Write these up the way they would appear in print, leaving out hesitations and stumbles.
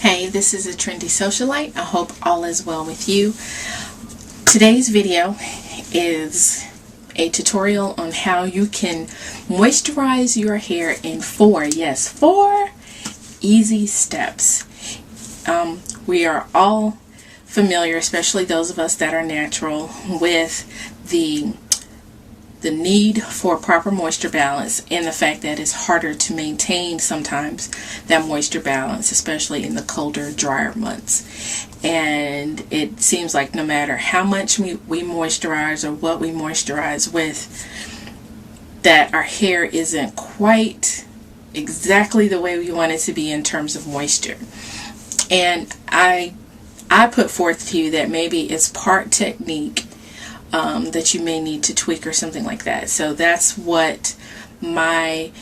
Hey, this is a trendy socialite. I hope all is well with you. Today's video is a tutorial on how you can moisturize your hair in four easy steps. We are all familiar, especially those of us that are natural, with the need for proper moisture balance and the fact that it's harder to maintain sometimes that moisture balance, especially in the colder, drier months. And it seems like no matter how much we moisturize or what we moisturize with, that our hair isn't quite exactly the way we want it to be in terms of moisture. And I put forth to you that maybe it's part technique that you may need to tweak or something like that. So that's what my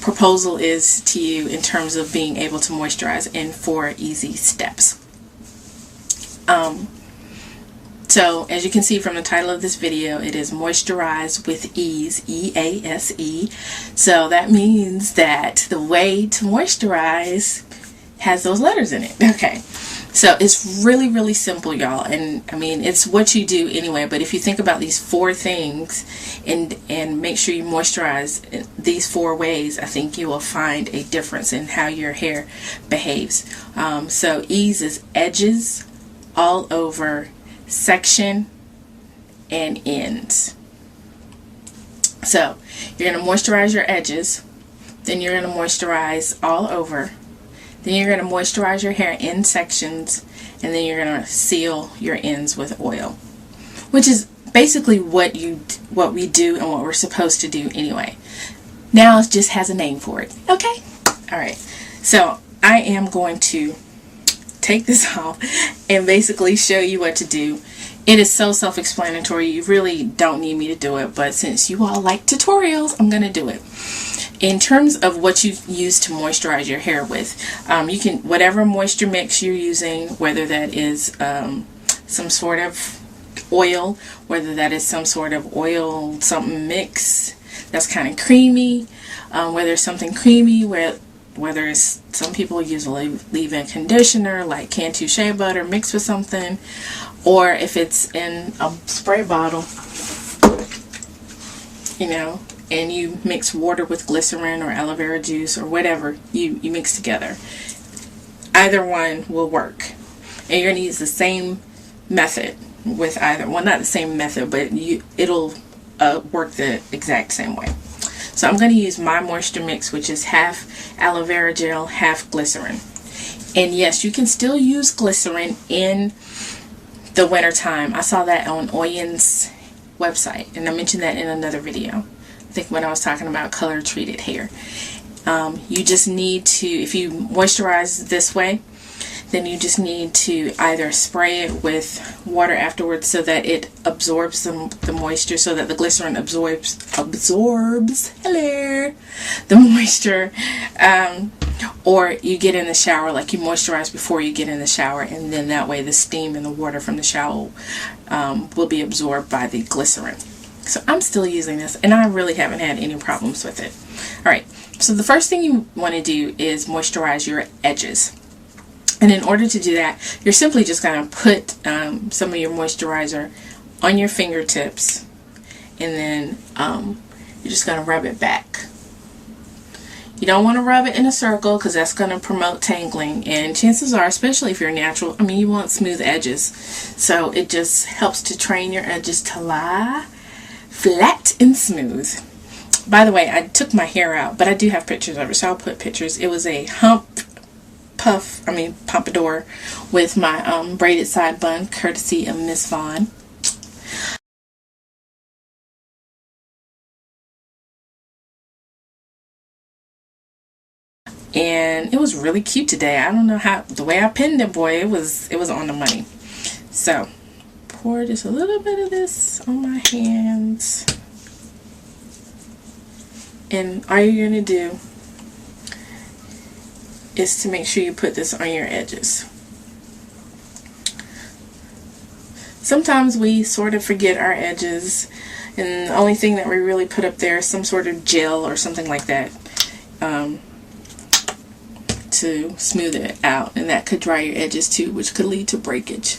proposal is to you in terms of being able to moisturize in 4 easy steps. So as you can see from the title of this video, it is Moisturize with Ease, E.A.S.E. So that means that the way to moisturize has those letters in it. Okay. So it's really simple, y'all, and I mean it's what you do anyway, but if you think about these 4 things and make sure you moisturize these 4 ways, I think you will find a difference in how your hair behaves. So ease is edges, all over, section, and ends. So you're going to moisturize your edges, then you're going to moisturize all over, then you're going to moisturize your hair in sections, and then you're going to seal your ends with oil, which is basically what we do and what we're supposed to do anyway. Now it just has a name for it. Okay? Alright. So I am going to take this off and basically show you what to do. It is so self-explanatory. You really don't need me to do it, but since you all like tutorials, I'm going to do it. In terms of what you use to moisturize your hair with, you can, whatever moisture mix you're using, whether that is some sort of oil, whether that is some sort of oil something mix that's kind of creamy, whether it's something creamy, whether it's, some people use a leave-in conditioner like Cantu shea butter mixed with something, or if it's in a spray bottle, you know, and you mix water with glycerin or aloe vera juice or whatever you mix together. Either one will work. And you're going to use the same method with either. Well, not the same method, but it'll work the exact same way. So I'm going to use my moisture mix, which is half aloe vera gel, half glycerin. And yes, you can still use glycerin in the winter time. I saw that on Oyen's website, and I mentioned that in another video. I think when I was talking about color treated hair. You just need to, if you moisturize this way, then you just need to either spray it with water afterwards so that it absorbs the moisture, so that the glycerin absorbs hello, the moisture, or you get in the shower, like you moisturize before you get in the shower, and then that way the steam and the water from the shower will be absorbed by the glycerin. So I'm still using this, and I really haven't had any problems with it. Alright, so the first thing you want to do is moisturize your edges. And in order to do that, you're simply just going to put some of your moisturizer on your fingertips, and then you're just going to rub it back. You don't want to rub it in a circle because that's going to promote tangling, and chances are, especially if you're natural, I mean, you want smooth edges. So it just helps to train your edges to lie flat and smooth. By the way, I took my hair out, but I do have pictures of it, so I'll put pictures. It was a pompadour with my braided side bun, courtesy of Miss Vaughn. And it was really cute today. I don't know how, the way I pinned it, boy, it was on the money. So pour just a little bit of this on my hands, and all you're going to do is to make sure you put this on your edges. Sometimes we sort of forget our edges, and the only thing that we really put up there is some sort of gel or something like that. to smooth it out, and that could dry your edges too, which could lead to breakage.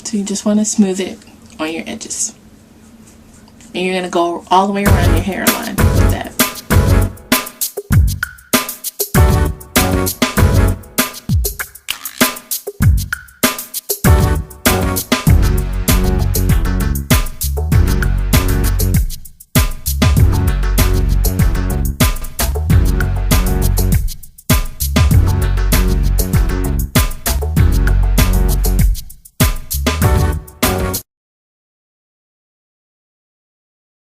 So you just want to smooth it on your edges. And you're going to go all the way around your hairline with that.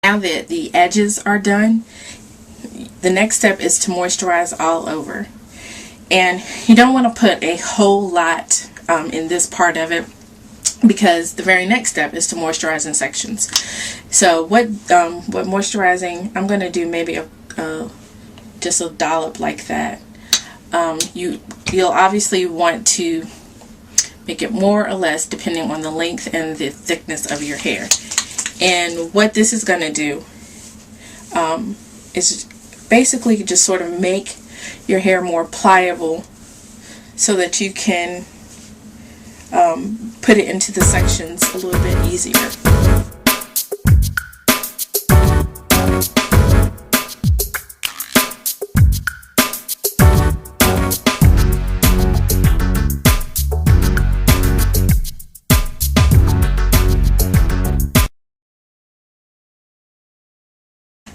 Now that the edges are done, the next step is to moisturize all over. And you don't want to put a whole lot in this part of it, because the very next step is to moisturize in sections. So what moisturizing, I'm going to do maybe just a dollop like that. You'll obviously want to make it more or less depending on the length and the thickness of your hair. And what this is going to do is basically just sort of make your hair more pliable so that you can put it into the sections a little bit easier.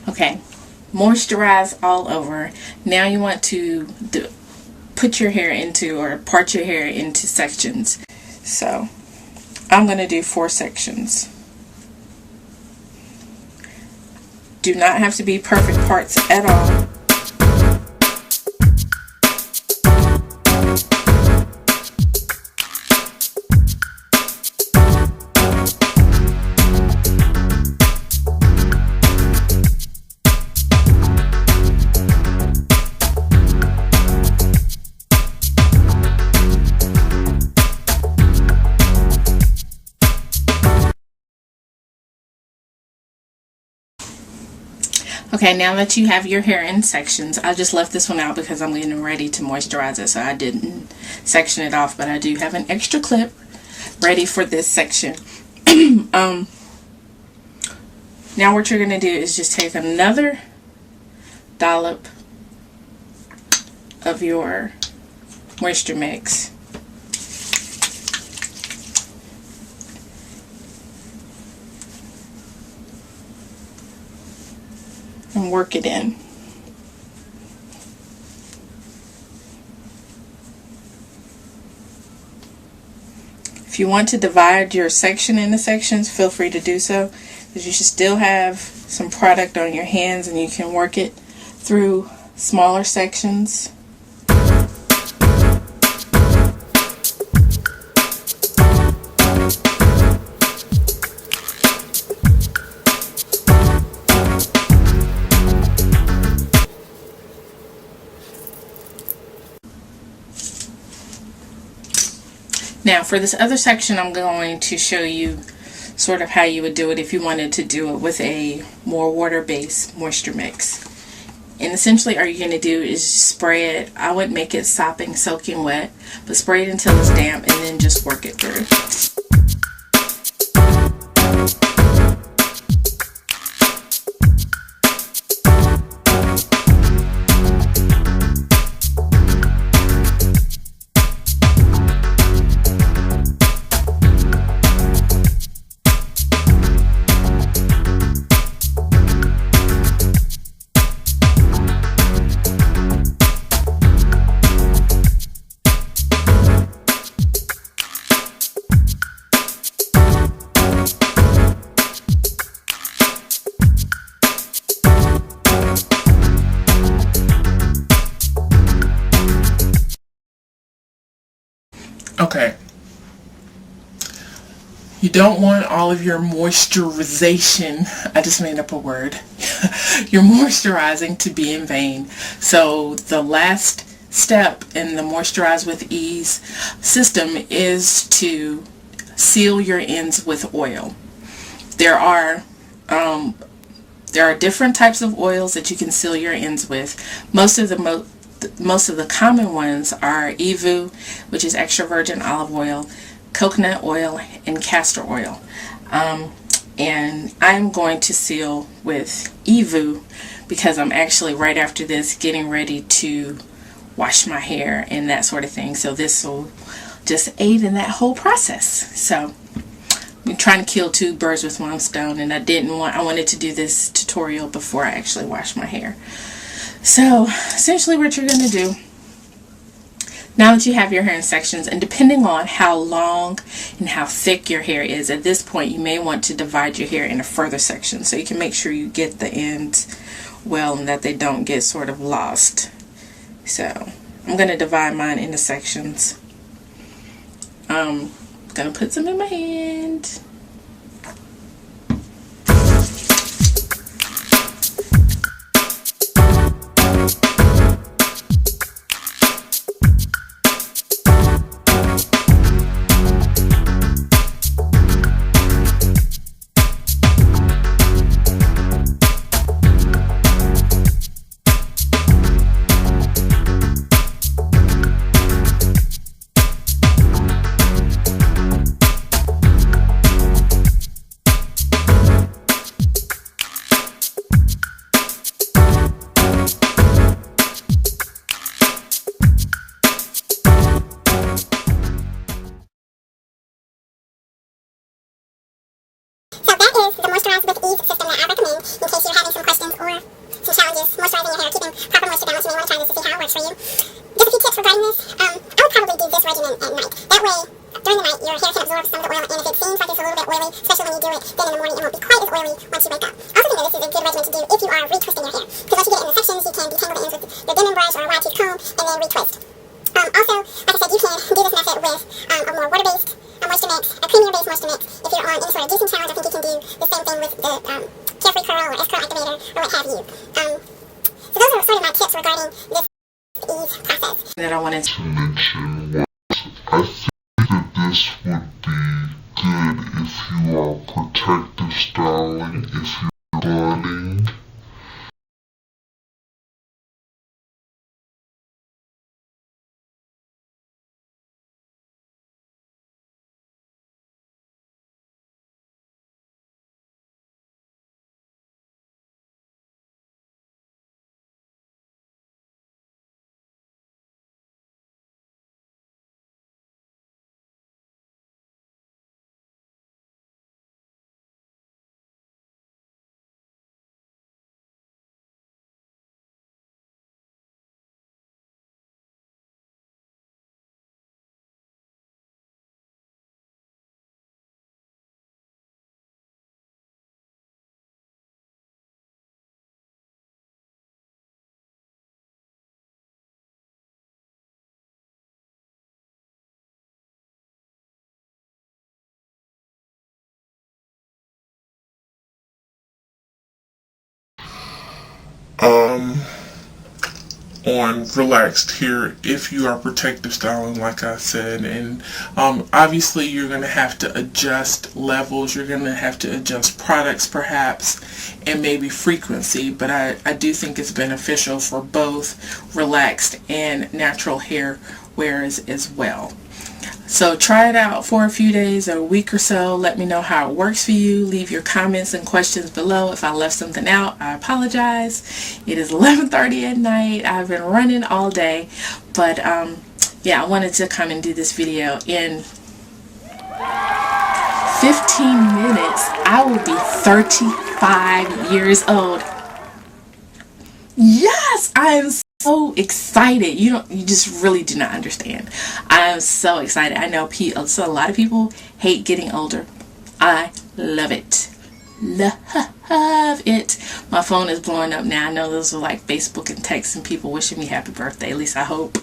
Okay, moisturize all over. Now you want to put your hair into, or part your hair into sections. So I'm going to do 4 sections. Do not have to be perfect parts at all. Okay, now that you have your hair in sections, I just left this one out because I'm getting ready to moisturize it, so I didn't section it off, but I do have an extra clip ready for this section. Now what you're going to do is just take another dollop of your moisture mix. And work it in. If you want to divide your section into sections, feel free to do so, because you should still have some product on your hands and you can work it through smaller sections. Now for this other section, I'm going to show you sort of how you would do it if you wanted to do it with a more water-based moisture mix. And essentially all you're going to do is spray it. I wouldn't make it sopping, soaking wet, but spray it until it's damp and then just work it through. Okay, you don't want all of your moisturization, I just made up a word, your moisturizing to be in vain. So the last step in the Moisturize with Ease system is to seal your ends with oil. There are There are different types of oils that you can seal your ends with. Most of the common ones are E.A.S.E, which is extra virgin olive oil, coconut oil, and castor oil. And I'm going to seal with E.A.S.E because I'm actually right after this getting ready to wash my hair and that sort of thing. So this will just aid in that whole process. So I'm trying to kill two birds with one stone, and I wanted to do this tutorial before I actually wash my hair. So essentially what you're going to do, now that you have your hair in sections, and depending on how long and how thick your hair is, at this point you may want to divide your hair into further sections so you can make sure you get the ends well and that they don't get sort of lost. So I'm going to divide mine into sections. I'm going to put some in my hand. is the Moisturize with E.A.S.E system that I recommend in case you're having some questions or some challenges moisturizing your hair, keeping proper moisture balance. You may want to try this to see how it works for you. Just a few tips regarding this. I would probably do this regimen at night. That way, during the night, your hair can absorb some of the oil, and if it seems like it's a little bit oily, especially when you do it, then in the morning it won't be quite as oily once you wake up. I also think that this is a good regimen to do if you are retwisting your hair, because once you get it in the sections, you can detangle the ends with your Denman brush or a wide tooth comb, and then retwist. Also, like I said, you can do this method with a more water-based moisture mix, a creamier-based moisture mix. If you're on any sort of juicing challenge, I think you can do the same thing with the Carefree Curl or S-Curl Activator or what have you. So those are sort of my tips regarding this E.A.S.E process. That I wanted to mention was, I think that this would be good if you are protective styling, if you're budding. On relaxed hair if you are protective styling, like I said, and obviously you're going to have to adjust levels, you're going to have to adjust products perhaps, and maybe frequency, but I do think it's beneficial for both relaxed and natural hair wearers as well. So try it out for a few days or a week or so. Let me know how it works for you. Leave your comments and questions below. If I left something out, I apologize. It is 11:30 at night. I've been running all day. But yeah, I wanted to come and do this video. In 15 minutes, I will be 35 years old. Yes, I am so excited. You just really do not understand. I'm so excited. I know so a lot of people hate getting older. I love it. Love it. My phone is blowing up now. I know those are like Facebook and text and people wishing me happy birthday. At least I hope.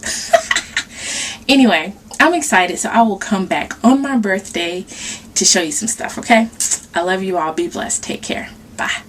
Anyway, I'm excited. So I will come back on my birthday to show you some stuff, okay? I love you all. Be blessed. Take care. Bye.